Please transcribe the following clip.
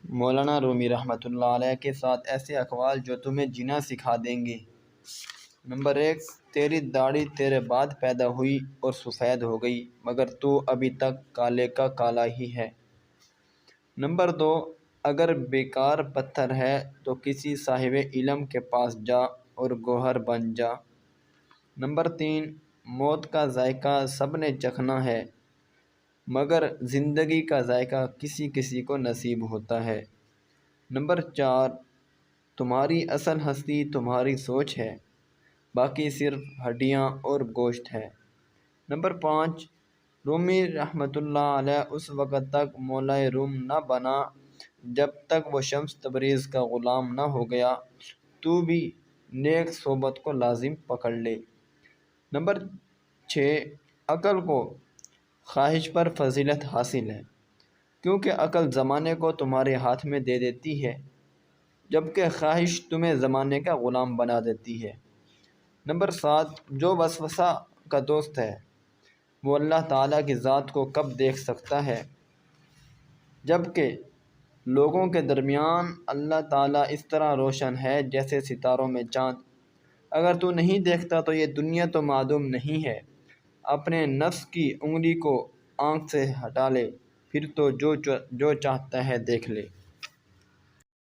مولانا رومی رحمۃ اللہ علیہ کے ساتھ ایسے اقوال جو تمہیں جینا سکھا دیں گے۔ نمبر 1، تیری داڑھی تیرے بعد پیدا ہوئی اور سفید ہو گئی مگر تو ابھی تک کالے کا کالا ہی ہے۔ نمبر 2، اگر بیکار پتھر ہے تو کسی صاحب علم کے پاس جا اور گوہر بن جا۔ نمبر 3، موت کا ذائقہ سب نے چکھنا ہے مگر زندگی کا ذائقہ کسی کسی کو نصیب ہوتا ہے۔ نمبر 4، تمہاری اصل ہستی تمہاری سوچ ہے، باقی صرف ہڈیاں اور گوشت ہے۔ نمبر 5، رومی رحمۃ اللہ علیہ اس وقت تک مولائے روم نہ بنا جب تک وہ شمس تبریز کا غلام نہ ہو گیا۔ تو بھی نیک صحبت کو لازم پکڑ لے۔ نمبر 6، عقل کو خواہش پر فضیلت حاصل ہے، کیونکہ عقل زمانے کو تمہارے ہاتھ میں دے دیتی ہے جبکہ خواہش تمہیں زمانے کا غلام بنا دیتی ہے۔ نمبر 7، جو وسوسہ کا دوست ہے وہ اللہ تعالیٰ کی ذات کو کب دیکھ سکتا ہے جبکہ لوگوں کے درمیان اللہ تعالیٰ اس طرح روشن ہے جیسے ستاروں میں چاند۔ اگر تو نہیں دیکھتا تو یہ دنیا تو معدوم نہیں ہے۔ اپنے نفس کی انگلی کو آنکھ سے ہٹا لے، پھر تو جو چاہتا ہے دیکھ لے۔